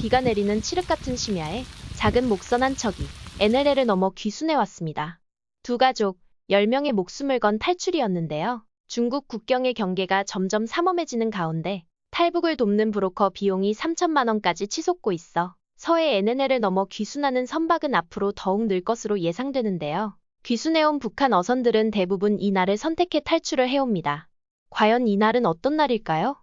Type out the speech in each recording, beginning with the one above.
비가 내리는 칠흑 같은 심야에 작은 목선 한 척이 NLL을 넘어 귀순해 왔습니다. 두 가족, 10명의 목숨을 건 탈출이었는데요. 중국 국경의 경계가 점점 삼엄해지는 가운데 탈북을 돕는 브로커 비용이 3천만 원까지 치솟고 있어 서해 NLL을 넘어 귀순하는 선박은 앞으로 더욱 늘 것으로 예상되는데요. 귀순해온 북한 어선들은 대부분 이 날을 선택해 탈출을 해옵니다. 과연 이 날은 어떤 날일까요?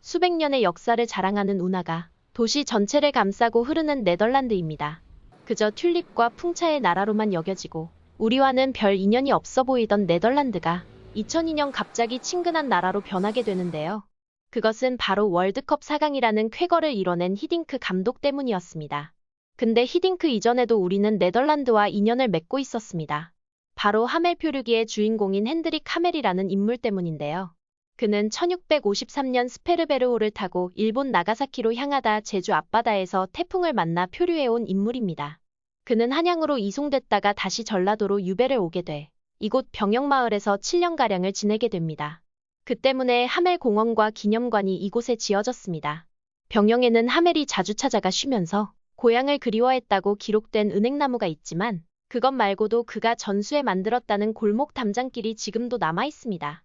수백 년의 역사를 자랑하는 운하가 도시 전체를 감싸고 흐르는 네덜란드입니다. 그저 튤립과 풍차의 나라로만 여겨지고 우리와는 별 인연이 없어 보이던 네덜란드가 2002년 갑자기 친근한 나라로 변하게 되는데요. 그것은 바로 월드컵 4강이라는 쾌거를 이뤄낸 히딩크 감독 때문이었습니다. 근데 히딩크 이전에도 우리는 네덜란드와 인연을 맺고 있었습니다. 바로 하멜 표류기의 주인공인 핸드릭 하멜이라는 인물 때문인데요. 그는 1653년 스페르베르호를 타고 일본 나가사키로 향하다 제주 앞바다에서 태풍을 만나 표류해온 인물입니다. 그는 한양으로 이송됐다가 다시 전라도로 유배를 오게 돼 이곳 병영마을에서 7년가량을 지내게 됩니다. 그 때문에 하멜 공원과 기념관이 이곳에 지어졌습니다. 병영에는 하멜이 자주 찾아가 쉬면서 고향을 그리워했다고 기록된 은행나무가 있지만 그것 말고도 그가 전수해 만들었다는 골목 담장길이 지금도 남아 있습니다.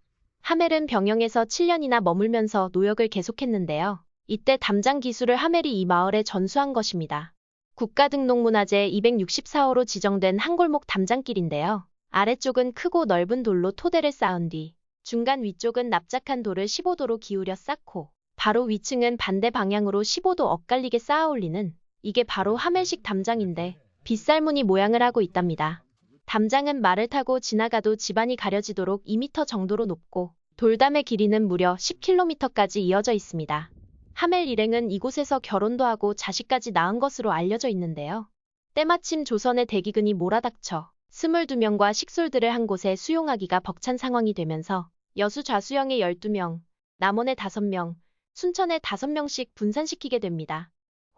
하멜은 병영에서 7년이나 머물면서 노역을 계속했는데요. 이때 담장 기술을 하멜이 이 마을에 전수한 것입니다. 국가등록문화재 264호로 지정된 한골목 담장길인데요. 아래쪽은 크고 넓은 돌로 토대를 쌓은 뒤 중간 위쪽은 납작한 돌을 15도로 기울여 쌓고 바로 위층은 반대 방향으로 15도 엇갈리게 쌓아 올리는 이게 바로 하멜식 담장인데 빗살무늬 모양을 하고 있답니다. 담장은 말을 타고 지나가도 집안이 가려지도록 2m 정도로 높고 돌담의 길이는 무려 10km까지 이어져 있습니다. 하멜 일행은 이곳에서 결혼도 하고 자식까지 낳은 것으로 알려져 있는데요. 때마침 조선의 대기근이 몰아닥쳐 22명과 식솔들을 한 곳에 수용하기가 벅찬 상황이 되면서 여수 좌수영에 12명, 남원에 5명, 순천에 5명씩 분산시키게 됩니다.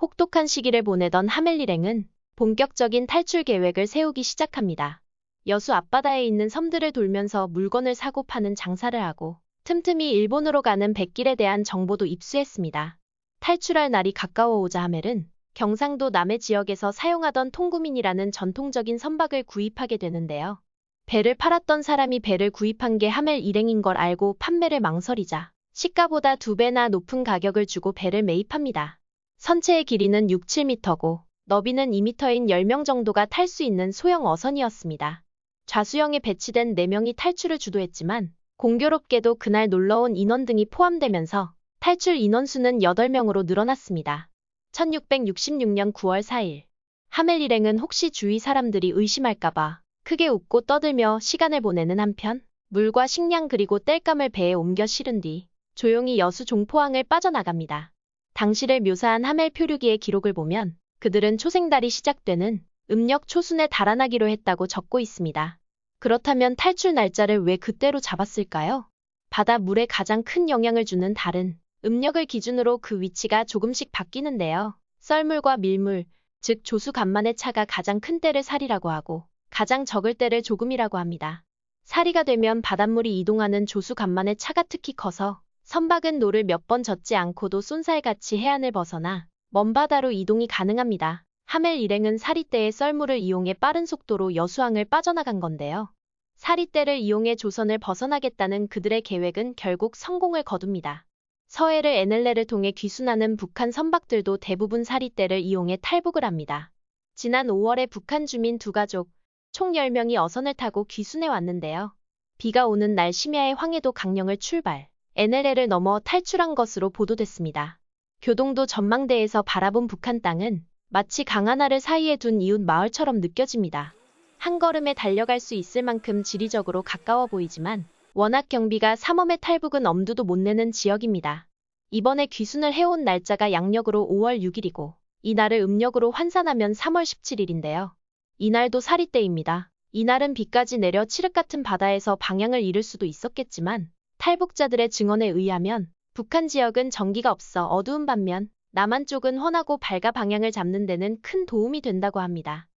혹독한 시기를 보내던 하멜 일행은 본격적인 탈출 계획을 세우기 시작합니다. 여수 앞바다에 있는 섬들을 돌면서 물건을 사고 파는 장사를 하고 틈틈이 일본으로 가는 백길에 대한 정보도 입수했습니다. 탈출할 날이 가까워오자 하멜은 경상도 남해 지역에서 사용하던 통구민이라는 전통적인 선박을 구입하게 되는데요. 배를 팔았던 사람이 배를 구입한 게 하멜 일행인 걸 알고 판매를 망설이자 시가보다 2배나 높은 가격을 주고 배를 매입합니다. 선체의 길이는 6, 7m고 너비는 2m인 10명 정도가 탈 수 있는 소형 어선이었습니다. 좌수영에 배치된 4명이 탈출을 주도했지만 공교롭게도 그날 놀러온 인원 등이 포함되면서 탈출 인원수는 8명으로 늘어났습니다. 1666년 9월 4일 하멜 일행은 혹시 주위 사람들이 의심할까봐 크게 웃고 떠들며 시간을 보내는 한편 물과 식량 그리고 땔감을 배에 옮겨 실은 뒤 조용히 여수 종포항을 빠져나갑니다. 당시를 묘사한 하멜 표류기의 기록을 보면 그들은 초생달이 시작되는 음력 초순에 달아나기로 했다고 적고 있습니다. 그렇다면 탈출 날짜를 왜 그때로 잡았을까요? 바다 물에 가장 큰 영향을 주는 달은 음력을 기준으로 그 위치가 조금씩 바뀌는데요. 썰물과 밀물, 즉 조수간만의 차가 가장 큰 때를 살이라고 하고 가장 적을 때를 조금이라고 합니다. 살이가 되면 바닷물이 이동하는 조수간만의 차가 특히 커서 선박은 노를 몇 번 젓지 않고도 쏜살같이 해안을 벗어나 먼 바다로 이동이 가능합니다. 하멜 일행은 사리떼의 썰물을 이용해 빠른 속도로 여수항을 빠져나간 건데요. 사리떼를 이용해 조선을 벗어나겠다는 그들의 계획은 결국 성공을 거둡니다. 서해를 NLL을 통해 귀순하는 북한 선박들도 대부분 사리떼를 이용해 탈북을 합니다. 지난 5월에 북한 주민 2가족, 총 10명이 어선을 타고 귀순해 왔는데요. 비가 오는 날 심야에 황해도 강령을 출발, NLL을 넘어 탈출한 것으로 보도됐습니다. 교동도 전망대에서 바라본 북한 땅은 마치 강 하나를 사이에 둔 이웃 마을처럼 느껴집니다. 한 걸음에 달려갈 수 있을 만큼 지리적으로 가까워 보이지만 워낙 경비가 삼엄해 탈북은 엄두도 못 내는 지역입니다. 이번에 귀순을 해온 날짜가 양력으로 5월 6일이고 이날을 음력으로 환산하면 3월 17일인데요. 이날도 사리떼입니다. 이날은 비까지 내려 칠흑 같은 바다에서 방향을 잃을 수도 있었겠지만 탈북자들의 증언에 의하면 북한 지역은 전기가 없어 어두운 반면 남한 쪽은 환하고 밝아 방향을 잡는 데는 큰 도움이 된다고 합니다.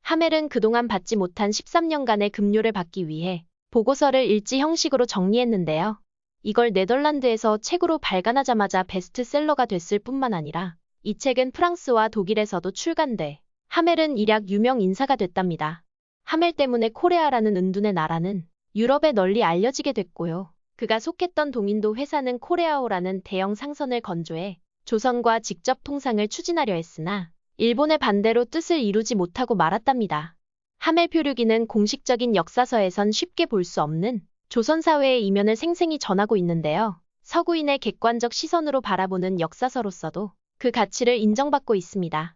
하멜은 그동안 받지 못한 13년간의 급료를 받기 위해 보고서를 일지 형식으로 정리했는데요. 이걸 네덜란드에서 책으로 발간하자마자 베스트셀러가 됐을 뿐만 아니라 이 책은 프랑스와 독일에서도 출간돼 하멜은 일약 유명 인사가 됐답니다. 하멜 때문에 코레아라는 은둔의 나라는 유럽에 널리 알려지게 됐고요. 그가 속했던 동인도 회사는 코레아오라는 대형 상선을 건조해 조선과 직접 통상을 추진하려 했으나 일본의 반대로 뜻을 이루지 못하고 말았답니다. 하멜 표류기는 공식적인 역사서에선 쉽게 볼 수 없는 조선 사회의 이면을 생생히 전하고 있는데요. 서구인의 객관적 시선으로 바라보는 역사서로서도 그 가치를 인정받고 있습니다.